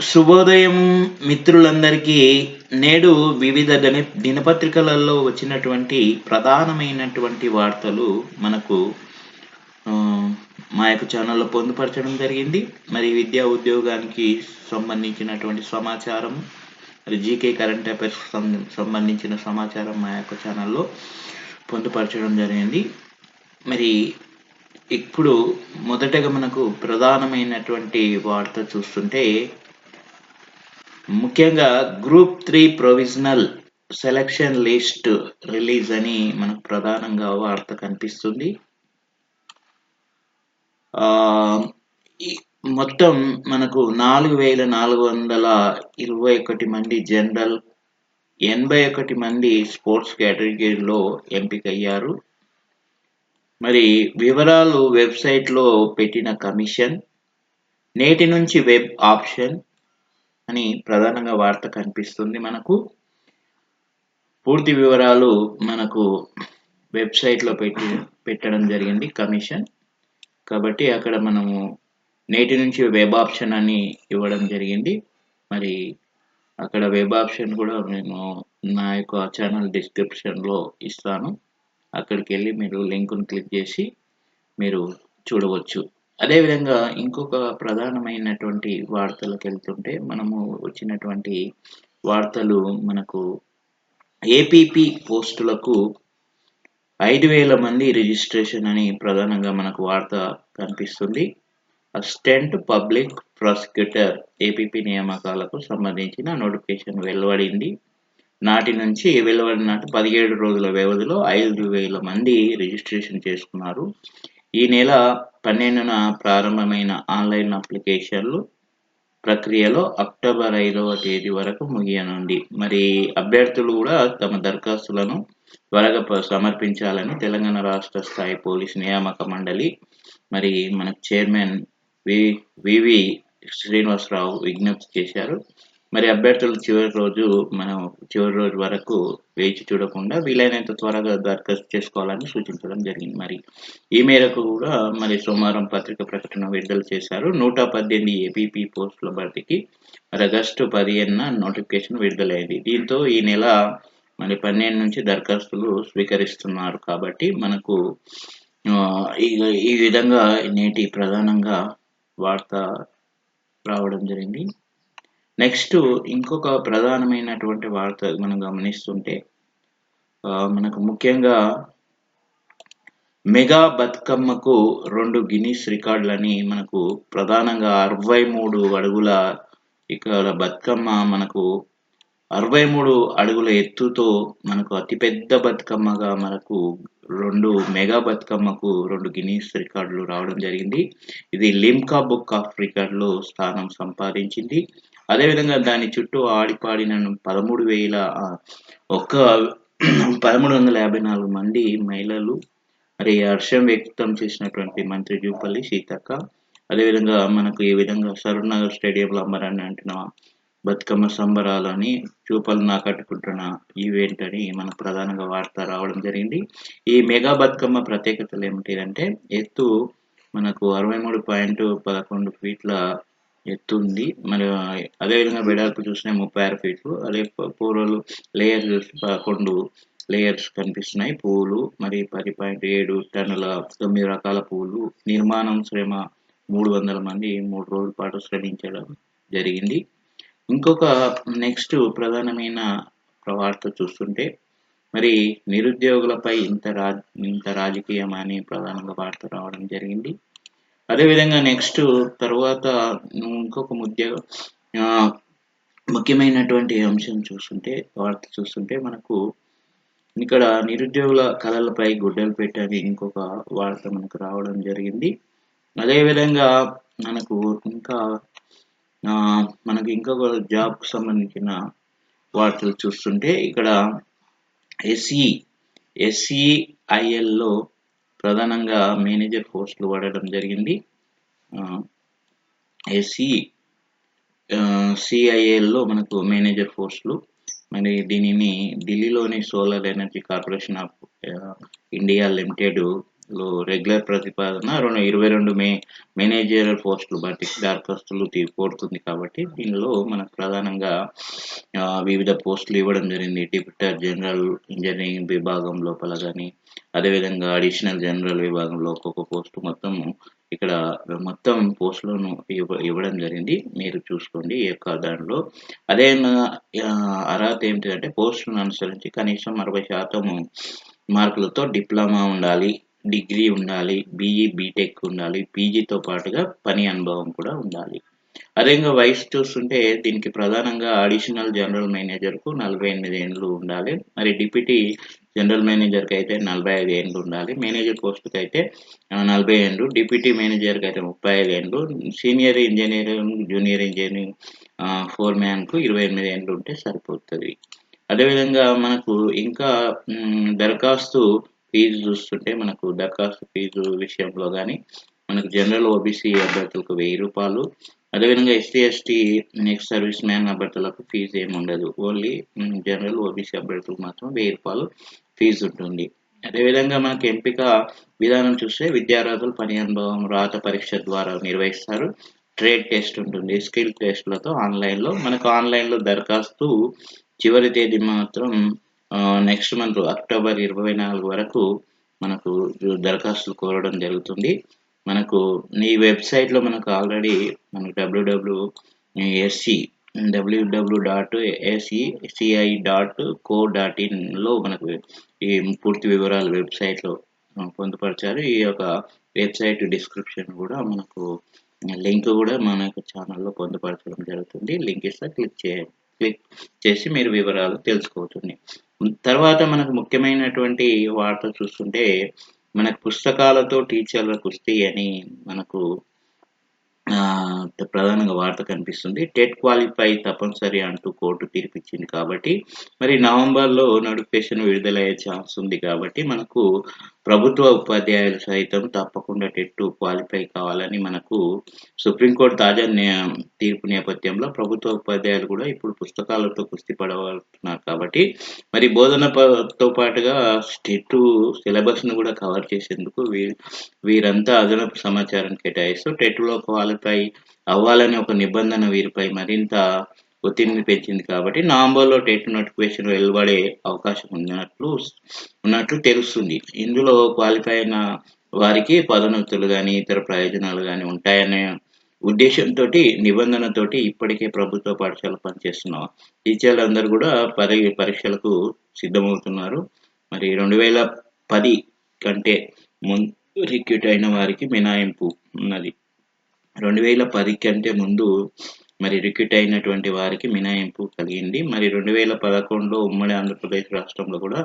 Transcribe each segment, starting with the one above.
శుభోదయం మిత్రులందరికీ. నేడు వివిధ దినపత్రికలలో వచ్చినటువంటి ప్రధానమైనటువంటి వార్తలు మనకు మా యొక్క ఛానల్లో పొందుపరచడం జరిగింది. మరి విద్యా ఉద్యోగానికి సంబంధించినటువంటి సమాచారం, మరి జీకే కరెంట్ అఫైర్స్ సంబంధించిన సమాచారం మా యొక్క ఛానల్లో పొందుపరచడం జరిగింది. మరి ఇప్పుడు మొదటగా మనకు ప్రధానమైనటువంటి వార్త చూస్తుంటే, ముఖ్యంగా group 3 provisional selection list release అని మనకు ప్రధానంగా వార్త కనిపిస్తుంది. మొత్తం మనకు 4,421 మంది జనరల్, 81 మంది స్పోర్ట్స్ కేటగిరీలో ఎంపికయ్యారు. మరి వివరాలు వెబ్సైట్లో పెట్టిన కమిషన్, నేటి నుంచి వెబ్ ఆప్షన్ అని ప్రధానంగా వార్త కనిపిస్తుంది. మనకు పూర్తి వివరాలు మనకు వెబ్సైట్లో పెట్టడం జరిగింది కమిషన్. కాబట్టి అక్కడ మనము నేటి నుంచి వెబ్ ఆప్షన్ అని ఇవ్వడం జరిగింది. మరి అక్కడ వెబ్ ఆప్షన్ కూడా నేను నా యొక్క ఛానల్ డిస్క్రిప్షన్లో ఇస్తాను. అక్కడికి వెళ్ళి మీరు లింకును క్లిక్ చేసి మీరు చూడవచ్చు. అదేవిధంగా ఇంకొక ప్రధానమైనటువంటి వార్తలకు వెళ్తుంటే, మనము వచ్చినటువంటి వార్తలు మనకు ఏపీపీ పోస్టులకు 5,000 మంది రిజిస్ట్రేషన్ అని ప్రధానంగా మనకు వార్త కనిపిస్తుంది. అసిస్టెంట్ పబ్లిక్ ప్రాసిక్యూటర్ ఏపీపీ నియామకాలకు సంబంధించిన నోటిఫికేషన్ వెలువడింది. నాటి నుంచి వెలువడిన 17 రోజుల వ్యవధిలో 5,000 మంది రిజిస్ట్రేషన్ చేసుకున్నారు. ఈ నెల 12న ప్రారంభమైన ఆన్లైన్ అప్లికేషన్లు ప్రక్రియలో అక్టోబర్ 5వ తేదీ వరకు ముగియనుంది. మరి అభ్యర్థులు కూడా తమ దరఖాస్తులను త్వరగా సమర్పించాలని తెలంగాణ రాష్ట్ర స్థాయి పోలీసు నియామక మండలి మరి మన చైర్మన్ వివి శ్రీనివాసరావు విజ్ఞప్తి చేశారు. మరి అభ్యర్థులు చివరి రోజు వరకు వేచి చూడకుండా వీలైనంత త్వరగా దరఖాస్తు చేసుకోవాలని సూచించడం జరిగింది. మరి ఈ మేరకు కూడా మరి సోమవారం పత్రిక ప్రకటన విడుదల చేశారు. 118 ఏపీపీ పోస్టుల భర్తీకి మరి ఆగస్టు 15న నోటిఫికేషన్ విడుదలైంది. దీంతో ఈ నెల మరి 12 నుంచి దరఖాస్తులు స్వీకరిస్తున్నారు. కాబట్టి మనకు ఈ విధంగా నేటి ప్రధానంగా వార్త రావడం జరిగింది. నెక్స్ట్ ఇంకొక ప్రధానమైనటువంటి వార్త మనం గమనిస్తుంటే, మనకు ముఖ్యంగా మెగా బతుకమ్మకు 2 గిన్నిస్ రికార్డులని మనకు ప్రధానంగా 63 అడుగుల ఇక్కడ బతుకమ్మ మనకు 63 అడుగుల ఎత్తుతో మనకు అతిపెద్ద బతుకమ్మగా మనకు మెగా బతుకమ్మకు 2 గిన్నిస్ రికార్డులు రావడం జరిగింది. ఇది లిమ్కా బుక్ ఆఫ్ రికార్డులో స్థానం సంపాదించింది. అదేవిధంగా దాని చుట్టూ ఆడిపాడిన 1354 మంది మహిళలు మరి హర్షం వ్యక్తం చేసినటువంటి మంత్రి జూపల్లి సీతక్క. అదేవిధంగా మనకు ఈ విధంగా సరూర్ స్టేడియంలో అంబరాన్ని అంటున్న బతుకమ్మ సంబరాలని చూపలు ఆకట్టుకుంటున్న ఈవెంట్ అని మన ప్రధానంగా వార్త రావడం జరిగింది. ఈ మెగా బతుకమ్మ ప్రత్యేకతలు ఏమిటంటే, ఎత్తు మనకు 63.11 ఫీట్ల ఎత్తు ఉంది. మరి అదేవిధంగా వెడల్పు చూసినా 36 ఫీట్లు. అదే పూలు లేయర్స్ చూసి 11 లేయర్స్ కనిపిస్తున్నాయి. పువ్వులు మరి 10.7 టన్నుల 9 రకాల పువ్వులు. నిర్మాణం శ్రమ 300 మంది 3 రోజుల పాటు శ్రమించడం జరిగింది. ఇంకొక నెక్స్ట్ ప్రధానమైన వార్త చూస్తుంటే, మరి నిరుద్యోగులపై ఇంత రాజకీయం అని ప్రధానంగా వార్త రావడం జరిగింది. అదేవిధంగా నెక్స్ట్ తర్వాత ఇంకొక ముఖ్యమైనటువంటి అంశం వార్త చూస్తుంటే మనకు ఇక్కడ నిరుద్యోగుల కళలపై గుడ్డలు పెట్టని ఇంకొక వార్త మనకు రావడం జరిగింది. అదేవిధంగా మనకు ఇంకొక జాబ్కు సంబంధించిన వార్తలు చూస్తుంటే, ఇక్కడ SEILలో ప్రధానంగా మేనేజర్ పోస్టులు పడడం జరిగింది. SECILలో మనకు మేనేజర్ పోస్టులు. మరి దీనిని ఢిల్లీలోని solar energy corporation of India limited లో రెగ్యులర్ ప్రతిపాదన 22 మేనేజరియల్ పోస్టులు భర్తీకి దరఖాస్తులు కోరుతుంది కాబట్టి దీనిలో మనకు ప్రధానంగా వివిధ పోస్టులు ఇవ్వడం జరిగింది. డిప్యూటీ జనరల్ ఇంజనీరింగ్ విభాగం లోపల గాని, అదేవిధంగా అడిషనల్ జనరల్ విభాగంలో ఒక్కొక్క పోస్టు మొత్తం ఇక్కడ మొత్తం పోస్టులను ఇవ్వడం జరిగింది. మీరు చూసుకోండి ఈ యొక్క దానిలో. అదేనా అర్హత ఏంటిదంటే పోస్టులను అనుసరించి కనీసం 60% మార్కులతో డిప్లొమా ఉండాలి, డిగ్రీ ఉండాలి, బీఈ, బీటెక్ ఉండాలి, పీజీతో పాటుగా పని అనుభవం కూడా ఉండాలి. అదేవిధంగా వయసు చూస్తుంటే దీనికి ప్రధానంగా అడిషనల్ జనరల్ మేనేజర్‌కు 48 ఏండ్లు ఉండాలి. మరి డిప్యూటీ జనరల్ మేనేజర్‌కి అయితే 45 ఏండ్లు ఉండాలి. మేనేజర్ పోస్ట్‌కైతే 40 ఏండ్లు, డిప్యూటీ మేనేజర్‌కి అయితే 35 ఏండ్లు, సీనియర్ ఇంజినీర్, జూనియర్ ఇంజినీర్ ఫోర్‌మ్యాన్‌కు 28 ఏండ్లు ఉంటే సరిపోతది. అదేవిధంగా మనకు ఇంకా దరఖాస్తు ఫీజు చూస్తుంటే మనకు దరఖాస్తు ఫీజు విషయంలో గాని, మనకు జనరల్ ఓబీసీ అభ్యర్థులకు రూ. 1000, అదేవిధంగా SC, ST, next service man అభ్యర్థులకు ఫీజు ఏమి ఉండదు. ఓన్లీ జనరల్ ఓబీసీ అభ్యర్థులకు మాత్రం రూ. 1000 ఫీజు ఉంటుంది. అదేవిధంగా మనకి ఎంపిక విధానం చూస్తే విద్యార్హతలు, పని అనుభవం, రాత పరీక్ష ద్వారా నిర్వహిస్తారు. ట్రేడ్ టెస్ట్ ఉంటుంది. స్కిల్ టెస్ట్‌లతో ఆన్‌లైన్‌లో మనకు ఆన్‌లైన్‌లో దరఖాస్తు చివరి తేదీ మాత్రం నెక్స్ట్ మంత్ అక్టోబర్ 24 వరకు మనకు దరఖాస్తులు కోరడం జరుగుతుంది. మనకు ఈ వెబ్‌సైట్‌లో మనకు ఆల్రెడీ మనకు www.seci.co.inలో మనకు ఈ పూర్తి వివరాలు వెబ్‌సైట్‌లో పొందుపరిచారు. ఈ యొక్క వెబ్‌సైట్ డిస్క్రిప్షన్ కూడా మనకు లింక్ కూడా మన యొక్క ఛానెల్‌లో పొందుపరచడం జరుగుతుంది. లింక్ ఇస్తా క్లిక్ చేసి మీరు వివరాలు తెలుసుకోవచ్చును. తర్వాత మనకు ముఖ్యమైనటువంటి వార్త చూస్తుంటే మనకు పుస్తకాలతో టీచర్ల కుస్తీ అని మనకు ప్రధానంగా వార్త కనిపిస్తుంది. టెట్ క్వాలిఫై తప్పనిసరి అంటూ కోర్టు తీర్పిచ్చింది కాబట్టి, మరి నవంబర్‌లో నోటిఫికేషన్ విడుదలయ్యే ఛాన్స్ ఉంది కాబట్టి, మనకు ప్రభుత్వ ఉపాధ్యాయులు సైతం తప్పకుండా టెట్ క్వాలిఫై కావాలని మనకు సుప్రీంకోర్టు తాజా తీర్పు నేపథ్యంలో ప్రభుత్వ ఉపాధ్యాయులు కూడా ఇప్పుడు పుస్తకాలతో కుస్తీ పడబడుతున్నారు కాబట్టి, మరి తో పాటుగా టెట్ సిలబస్‌ను కూడా కవర్ చేసేందుకు వీరంతా అదనపు సమాచారం కేటాయిస్తూ టెట్‌లో క్వాలిఫై అవ్వాలని ఒక నిబంధన వీరిపై మరింత ఒత్తిడిని పెంచింది కాబట్టి నవంబర్‌లో టెట్ నోటిఫికేషన్ వెలువడే అవకాశం ఉన్నట్లు తెలుస్తుంది. ఇందులో క్వాలిఫై అయిన వారికి పదోన్నతులు గాని, ఇతర ప్రయోజనాలు గాని ఉంటాయనే ఉద్దేశంతోటి, నిబంధనతోటి ఇప్పటికే ప్రభుత్వ పాఠశాలలో పనిచేస్తున్న టీచర్లందరూ కూడా పరీక్షలకు సిద్ధమవుతున్నారు. మరి 2010 కంటే ముందు రిక్రూట్ అయిన వారికి మినహాయింపు ఉన్నది. 2010 కంటే ముందు మరి రిక్రూట్ అయినటువంటి వారికి మినహాయింపు కలిగింది. మరి 2011లో ఉమ్మడి ఆంధ్రప్రదేశ్ రాష్ట్రంలో కూడా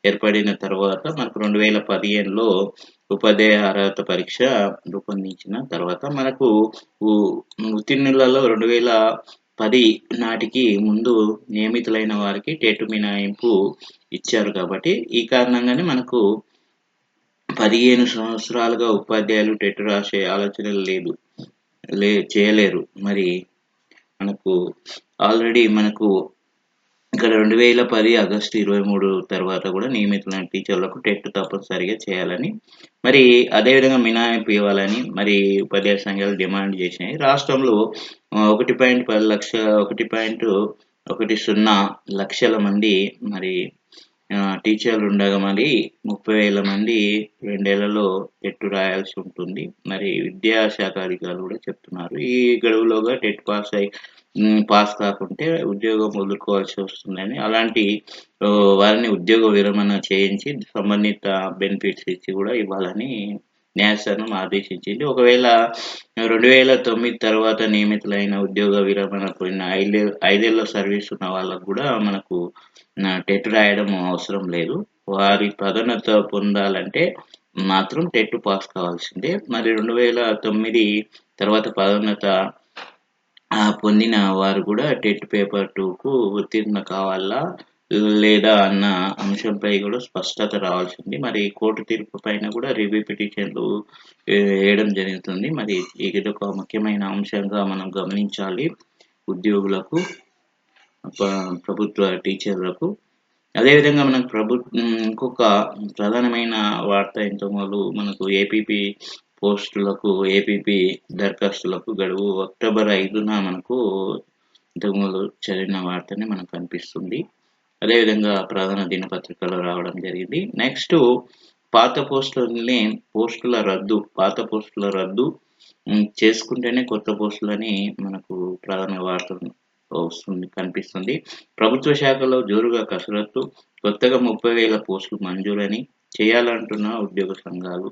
ఏర్పడిన తర్వాత మనకు 2015లో ఉపాధ్యాయ అర్హత పరీక్ష రూపొందించిన తర్వాత మనకు ఉత్తీర్ణులలో 2010 నాటికి ముందు నియమితులైన వారికి టెట్ మినహాయింపు ఇచ్చారు కాబట్టి, ఈ కారణంగానే మనకు 15 సంవత్సరాలుగా ఉపాధ్యాయులు టెట్ రాసే ఆలోచన చేయలేరు. మరి మనకు ఆల్రెడీ మనకు ఇక్కడ 2010 ఆగస్టు 23 తర్వాత కూడా నియమితులైన టీచర్లకు టెట్ తప్పనిసరిగా చేయాలని, మరి అదేవిధంగా మినహాయింపు ఇవ్వాలని మరి ఉపాధ్యాయ సంఘాలు డిమాండ్ చేసినాయి. రాష్ట్రంలో 1.10 లక్షల మంది మరి టీచర్లు ఉండగా మరి 30,000 మంది 2 ఏళ్లలో టెట్ రాయాల్సి ఉంటుంది. మరి విద్యాశాఖ అధికారులు కూడా చెప్తున్నారు. ఈ గడువులోగా టెట్ పాస్ కాకుంటే ఉద్యోగం వదులుకోవాల్సి వస్తుందని, అలాంటి వారిని ఉద్యోగ విరమణ చేయించి సంబంధిత బెనిఫిట్స్ ఇచ్చి కూడా ఇవ్వాలని న్యాయస్థానం ఆదేశించింది. ఒకవేళ 2009 తర్వాత నియమితులైన ఉద్యోగ విరమణ పోయిన 5 ఏళ్ల సర్వీస్ ఉన్న వాళ్ళకు కూడా మనకు టెట్ రాయడం అవసరం లేదు. వారి పదోన్నత పొందాలంటే మాత్రం టెట్ పాస్ కావాల్సిందే. మరి 2009 తర్వాత పదోన్నత పొందిన వారు కూడా టెట్ పేపర్ 2కు ఉత్తీర్ణ కావాలా లేదా అన్న అంశంపై కూడా స్పష్టత రావాల్సింది. మరి కోర్టు తీర్పు పైన కూడా రివ్యూ పిటిషన్లు వేయడం జరుగుతుంది. మరి ఇదొక ముఖ్యమైన అంశంగా మనం గమనించాలి ఉద్యోగులకు, ప్రభుత్వ టీచర్లకు. అదేవిధంగా మనకు ఇంకొక ప్రధానమైన వార్త ఇంతకుముందు మనకు ఏపీపీ దరఖాస్తులకు గడువు అక్టోబర్ 5న మనకు ఇంతకుముందు చదివిన వార్తనే మనకు కనిపిస్తుంది. అదేవిధంగా ప్రధాన దినపత్రికలో రావడం జరిగింది. నెక్స్ట్ పాత పాత పోస్టుల రద్దు చేసుకుంటేనే కొత్త పోస్టులని మనకు ప్రధాన వార్త కనిపిస్తుంది. ప్రభుత్వ శాఖలో జోరుగా కసరత్తు, కొత్తగా 30,000 పోస్టులు మంజూరని చేయాలంటున్న ఉద్యోగ సంఘాలు.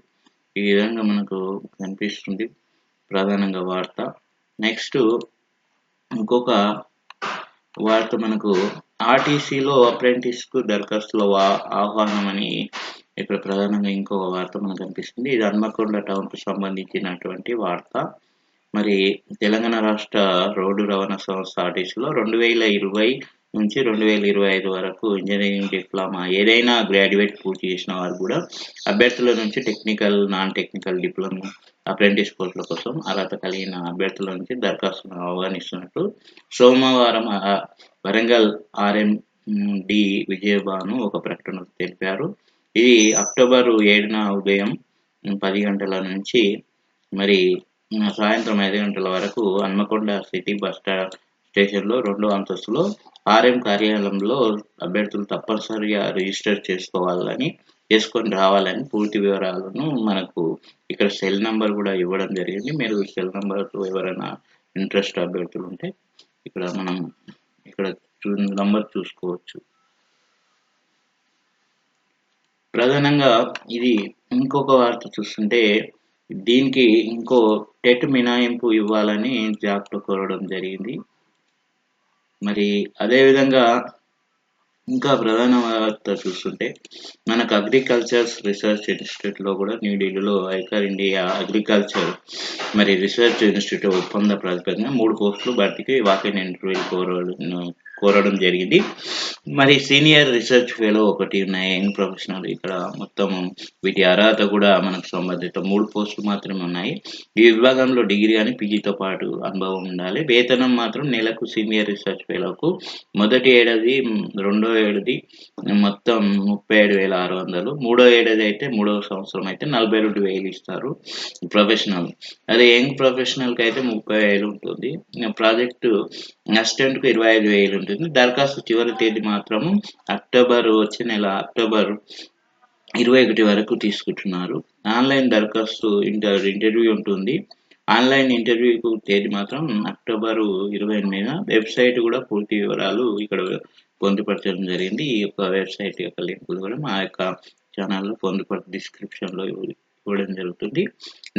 ఈ విధంగా మనకు కనిపిస్తుంది ప్రధానంగా వార్త. నెక్స్ట్ ఇంకొక వార్త మనకు ఆర్టీసీలో అప్రెంటిస్‌కు దరఖాస్తుల ఆహ్వానం అని ఇక్కడ ప్రధానంగా ఇంకొక వార్త మనకు కనిపిస్తుంది. ఇది హన్మకొండ టౌన్‌కు సంబంధించినటువంటి వార్త. మరి తెలంగాణ రాష్ట్ర రోడ్డు రవాణా సంస్థ ఆర్టీసీలో 2020 నుంచి 2025 వరకు ఇంజినీరింగ్ డిప్లొమా ఏదైనా గ్రాడ్యుయేట్ పూర్తి చేసిన వారు కూడా అభ్యర్థుల నుంచి technical, non technical diploma, apprentice కోర్సుల కోసం అర్హత కలిగిన అభ్యర్థుల నుంచి దరఖాస్తులను ఆహ్వానిస్తున్నట్టు సోమవారం వరంగల్ ఆర్ఎండి విజయభాను ఒక ప్రకటనలో తెలిపారు. ఇది అక్టోబర్ 7న ఉదయం 10 గంటల నుంచి మరి సాయంత్రం 5 గంటల వరకు హన్మకొండ సిటీ బస్ స్టేషన్లో 2వ అంతస్తులో ఆర్ఎం కార్యాలయంలో అభ్యర్థులు తప్పనిసరిగా రిజిస్టర్ చేసుకొని రావాలని పూర్తి వివరాలను మనకు ఇక్కడ సెల్ నంబర్ కూడా ఇవ్వడం జరిగింది. మీరు సెల్ నంబర్‌తో ఎవరైనా ఇంట్రెస్ట్ అభ్యర్థులు ఉంటే ఇక్కడ మనం నంబర్ చూసుకోవచ్చు. ప్రధానంగా ఇది ఇంకొక వార్త చూస్తుంటే దీనికి ఇంకో టెట్ మినహాయింపు ఇవ్వాలని జాబ్‌లో కోరడం జరిగింది. మరి అదేవిధంగా ఇంకా ప్రధాన వార్త చూస్తుంటే మనకు అగ్రికల్చర్ రీసెర్చ్ ఇన్స్టిట్యూట్‌లో కూడా న్యూఢిల్లీలో ఐకార్ ఇండియా అగ్రికల్చర్ మరి రీసెర్చ్ ఇన్స్టిట్యూట్ ఒప్పంద ప్రాతిపదికన 3 పోస్టులు భర్తీకి వాక్-ఇన్ ఇంటర్వ్యూలు కోరడం జరిగింది. మరి సీనియర్ రీసెర్చ్ ఫెలో ఒకటి ఉన్నాయి. యంగ్ ప్రొఫెషనల్ ఇక్కడ మొత్తం వీటి అర్హత కూడా మనకు సంబంధిత 3 పోస్టులు మాత్రమే ఉన్నాయి. ఈ విభాగంలో డిగ్రీ కానీ పీజీతో పాటు అనుభవం ఉండాలి. వేతనం మాత్రం నెలకు సీనియర్ రీసెర్చ్ ఫెలోకు మొదటి ఏడాది, రెండో ఏడాది మొత్తం 37,600, మూడో ఏడాది అయితే మూడవ సంవత్సరం అయితే 42,000 ఇస్తారు ప్రొఫెషనల్. అదే యంగ్ ప్రొఫెషనల్‌కి అయితే 30,000 ఉంటుంది. ప్రాజెక్టు అసిస్టెంట్‌కు 25,000 ఉంటుంది. దరఖాస్తు చివరి తేదీ మాత్రం వచ్చే నెల అక్టోబర్ 21 వరకు తీసుకుంటున్నారు. ఆన్‌లైన్ దరఖాస్తు ఇంటర్వ్యూ ఉంటుంది. ఆన్‌లైన్ ఇంటర్వ్యూకు తేదీ మాత్రం అక్టోబర్ 28న. వెబ్‌సైట్ కూడా పూర్తి వివరాలు ఇక్కడ పొందుపరచడం జరిగింది. ఈ యొక్క వెబ్‌సైట్ యొక్క లింకులు కూడా మా యొక్క ఛానల్‌లో డిస్క్రిప్షన్‌లో ఇవ్వడం జరుగుతుంది.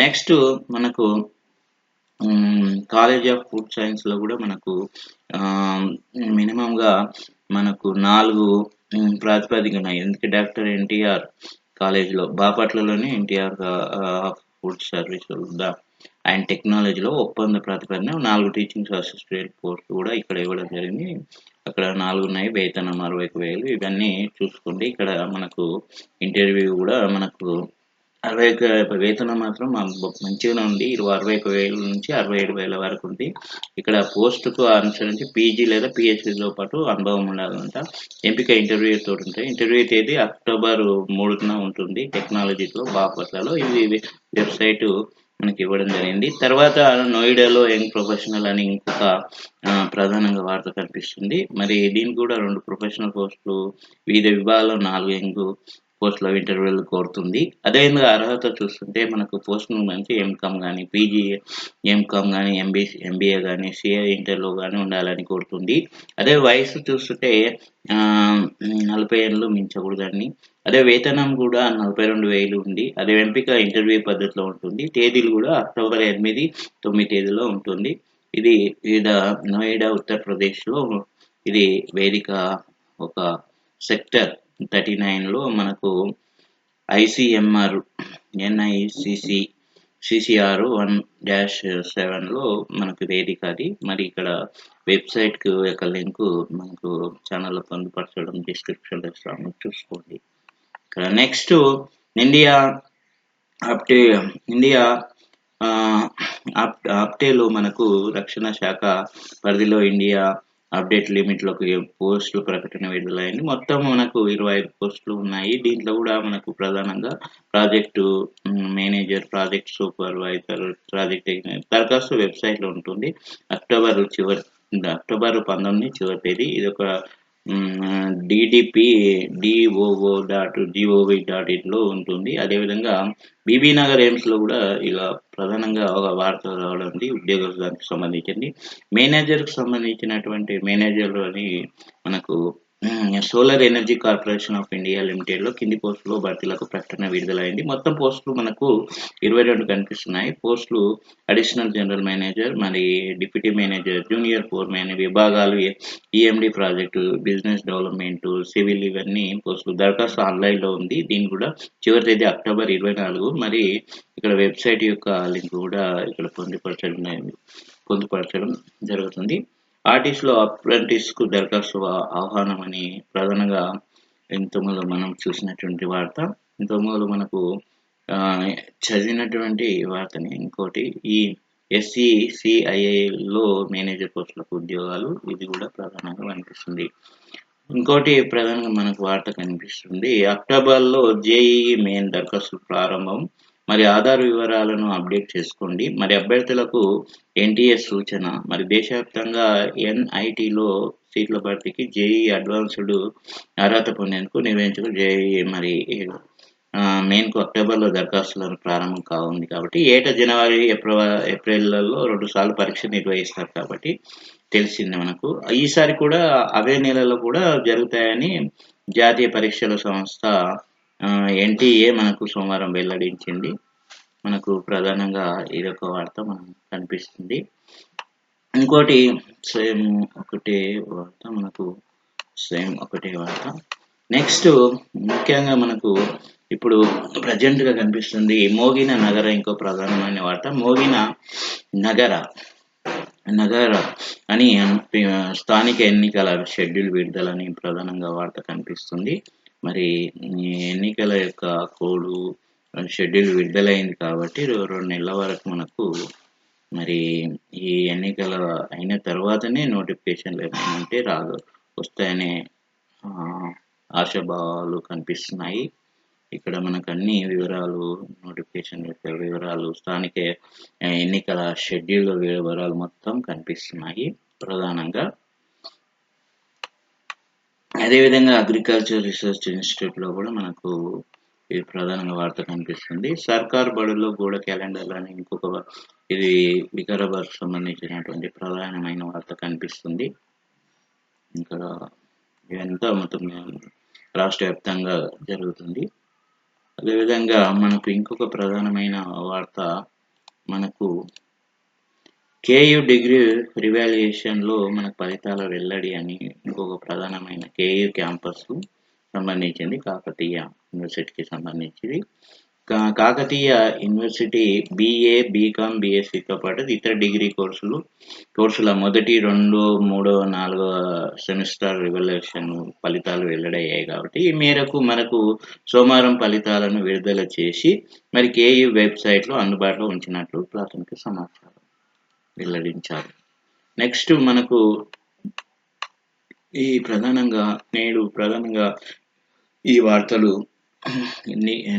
నెక్స్ట్ మనకు కాలేజ్ ఆఫ్ ఫుడ్ సైన్స్‌లో కూడా మనకు మినిమమ్‌గా మనకు 4 ప్రాతిపదికన ఉన్నాయి. ఎందుకంటే డాక్టర్ ఎన్టీఆర్ కాలేజ్‌లో బాపట్లలోని ఎన్టీఆర్ ఫుడ్ సర్వీస్ అండ్ టెక్నాలజీలో ఒప్పంద ప్రాతిపదికన 4 టీచింగ్ అసిస్టెంట్ పోస్టులు కూడా ఇక్కడ ఇవ్వడం జరిగింది. అక్కడ 4 ఉన్నాయి. వేతనం 61,000. ఇవన్నీ చూసుకోండి. ఇక్కడ మనకు ఇంటర్వ్యూ కూడా మనకు వేతనం మాత్రం మంచిగానే ఉంది. 61,000 నుంచి 67,000 వరకు ఉంది. ఇక్కడ పోస్టుకు అనుసరించి పీజీ లేదా పీహెచ్‌డీతో పాటు అనుభవం ఉండాలంట. ఎంపిక ఇంటర్వ్యూ తోటి ఉంటాయి. ఇంటర్వ్యూ తేదీ అక్టోబర్ 3న ఉంటుంది. టెక్నాలజీలో బాపట్లలో. ఇది వెబ్‌సైటు మనకి ఇవ్వడం జరిగింది. తర్వాత నోయిడాలో యంగ్ ప్రొఫెషనల్ అని ఇంకొక ప్రధానంగా వార్త కనిపిస్తుంది. మరి దీనికి కూడా 2 ప్రొఫెషనల్ పోస్టులు వివిధ విభాగాల్లో 4 యంగ్ పోస్టుల ఇంటర్వ్యూలు కోరుతుంది. అదేవిధంగా అర్హత చూస్తుంటే మనకు పోస్టును మంచి ఎంకామ్ కానీ, పీజీ ఎంకామ్ కానీ, ఎంబీఏ కానీ, సీఏ ఇంటర్‌లో కానీ ఉండాలని కోరుతుంది. అదే వయసు చూస్తుంటే 40 ఏళ్ళు మించకూడదని. అదే వేతనం కూడా 42,000 ఉంది. అదే ఎంపిక ఇంటర్వ్యూ పద్ధతిలో ఉంటుంది. తేదీలు కూడా అక్టోబర్ 8, 9 తేదీలో ఉంటుంది. ఇది నోయిడా ఉత్తరప్రదేశ్‌లో ఇది వేదిక ఒక సెక్టర్ 39లో మనకు ఐసీఎంఆర్ ఎన్ఐసిసి CCR 1-7లో మనకు వేదిక అది. మరి ఇక్కడ వెబ్‌సైట్‌కి యొక్క లింకు మనకు ఛానల్‌లో పొందుపరచడం డిస్క్రిప్షన్‌లో ఇస్తాను చూసుకోండి. ఇక్కడ నెక్స్ట్ ఇండియా ఆప్టేలో మనకు రక్షణ శాఖ పరిధిలో ఇండియా అప్డేట్ లిమిట్‌లోకి పోస్టులు ప్రకటన విడుదలైంది. మొత్తం మనకు 25 పోస్టులు ఉన్నాయి. దీంట్లో గూడా మనకు ప్రధానంగా project manager, project supervisor, project దరఖాస్తు వెబ్‌సైట్‌లో ఉంటుంది. అక్టోబర్ 19 చివరి తేదీ. ఇదొక DDP DOO.gov.inలో ఉంటుంది. అదేవిధంగా బీబీ నగర్ ఎయిమ్స్‌లో గూడా ఇలా ప్రధానంగా ఒక వార్త రావడం ఉంది. ఉద్యోగాలకు సంబంధించింది. మేనేజర్‌కి సంబంధించినటువంటి మేనేజర్‌లు అని మనకు solar energy corporation of India లిమిటెడ్‌లో కింది పోస్టులో భర్తీలకు ప్రకటన విడుదలైంది. మొత్తం పోస్టులు మనకు 22 కనిపిస్తున్నాయి. పోస్టులు అడిషనల్ జనరల్ మేనేజర్, మరి డిప్యూటీ మేనేజర్, జూనియర్ ఫోర్‌మెన్ విభాగాలు, EMD project, business development, civil ఇవన్నీ పోస్టులు. దరఖాస్తు ఆన్‌లైన్‌లో ఉంది. దీనికి కూడా చివరి తేదీ అక్టోబర్ 24. మరి ఇక్కడ వెబ్‌సైట్ యొక్క లింక్ కూడా ఇక్కడ పొందుపరచడం జరుగుతుంది. ఆర్టిస్ట్‌లో అప్రెంటిస్‌కు దరఖాస్తు ఆహ్వానం అని ప్రధానంగా ఇంతకుముందు మనం చూసినటువంటి వార్త. ఇంతకుముందు మనకు చదివినటువంటి వార్తని ఇంకోటి ఈ SECIIలో మేనేజర్ పోస్టులకు ఉద్యోగాలు, ఇది కూడా ప్రధానంగా కనిపిస్తుంది. ఇంకోటి ప్రధానంగా మనకు వార్త కనిపిస్తుంది. అక్టోబర్‌లో JEE మెయిన్ దరఖాస్తు ప్రారంభం. మరి ఆధార్ వివరాలను అప్డేట్ చేసుకోండి. మరి అభ్యర్థులకు NTA సూచన. మరి దేశవ్యాప్తంగా NITలో సీట్ల భర్తీకి JEE అడ్వాన్స్డ్ అర్హత పొందేందుకు నిర్వహించిన JEE మరి మెయిన్‌కు అక్టోబర్‌లో దరఖాస్తులను ప్రారంభం కానుంది కాబట్టి ఏటా జనవరి, ఏప్రిల్‌లలో 2 సార్లు పరీక్ష నిర్వహిస్తారు కాబట్టి తెలిసింది మనకు. ఈసారి కూడా అవే నెలలో కూడా జరుగుతాయని జాతీయ పరీక్షల సంస్థ NTA మనకు సోమవారం వెల్లడించింది. మనకు ప్రధానంగా ఇదొక వార్త మనకు కనిపిస్తుంది. ఇంకోటి ఒకటే వార్త. నెక్స్ట్ ముఖ్యంగా మనకు ఇప్పుడు ప్రజెంట్‌గా కనిపిస్తుంది మోగిన నగర ఇంకో ప్రధానమైన వార్త. మోగిన నగర అని స్థానిక ఎన్నికల షెడ్యూల్ విడుదలని ప్రధానంగా వార్త కనిపిస్తుంది. మరి ఈ ఎన్నికల యొక్క కోడ్ షెడ్యూల్ విడుదలైంది కాబట్టి 2 నెలల వరకు మనకు మరి ఈ ఎన్నికల అయిన తర్వాతనే నోటిఫికేషన్లు ఏమైనా ఉంటే వస్తాయనే ఆశాభావాలు కనిపిస్తున్నాయి. ఇక్కడ మనకు అన్ని వివరాలు, నోటిఫికేషన్ యొక్క వివరాలు, స్థానిక ఎన్నికల షెడ్యూల్ వివరాలు మొత్తం కనిపిస్తున్నాయి ప్రధానంగా. అదేవిధంగా అగ్రికల్చర్ రీసెర్చ్ ఇన్స్టిట్యూట్లో కూడా మనకు ఇది ప్రధానంగా వార్త కనిపిస్తుంది. సర్కార్ బడుల్లో గోడ క్యాలెండర్లు అని ఇంకొక ఇది వికారాబాద్కు సంబంధించినటువంటి ప్రధానమైన వార్త కనిపిస్తుంది. ఇంకా ఇదంతా మొత్తం రాష్ట్ర వ్యాప్తంగా జరుగుతుంది. అదేవిధంగా మనకు ఇంకొక ప్రధానమైన వార్త మనకు KU డిగ్రీ రివాల్యుయేషన్లో మనకు ఫలితాల వెల్లడి అని ఇంకొక ప్రధానమైన KU క్యాంపస్కు సంబంధించింది, కాకతీయ యూనివర్సిటీకి సంబంధించింది. కాకతీయ యూనివర్సిటీ BA, BCom, BScతో పాటు ఇతర డిగ్రీ కోర్సుల మొదటి 2, 3, 4 సెమిస్టర్ రివాల్యుయేషన్ ఫలితాలు వెల్లడయ్యాయి కాబట్టి ఈ మేరకు మనకు సోమవారం ఫలితాలను విడుదల చేసి మరి KU వెబ్సైట్లో అందుబాటులో ఉంచినట్లు ప్రాథమిక సమాచారం వెల్లడించారు. నెక్స్ట్ మనకు ఈ ప్రధానంగా ఈ వార్తలు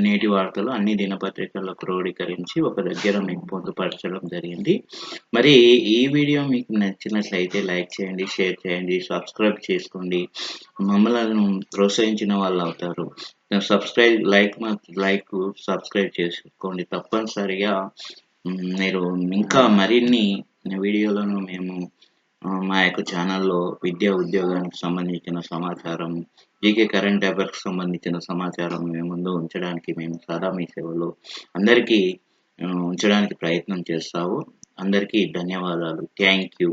నేటి వార్తలు అన్ని దినపత్రికల్లో క్రోడీకరించి ఒక దగ్గర మీకు పొందుపరచడం జరిగింది. మరి ఈ వీడియో మీకు నచ్చినట్లయితే లైక్ చేయండి, షేర్ చేయండి, సబ్స్క్రైబ్ చేసుకోండి. మమ్మల్ని ప్రోత్సహించిన వాళ్ళు అవుతారు. సబ్స్క్రైబ్ చేసుకోండి. తప్పనిసరిగా మీరు ఇంకా మరిన్ని వీడియోలను మేము మా యొక్క ఛానల్లో విద్యా ఉద్యోగానికి సంబంధించిన సమాచారం, జీకే కరెంట్ అఫైర్స్కి సంబంధించిన సమాచారం మేము ముందు ఉంచడానికి మేము సదా మీ సేవలో అందరికీ ఉంచడానికి ప్రయత్నం చేస్తాము. అందరికీ ధన్యవాదాలు. Thank you.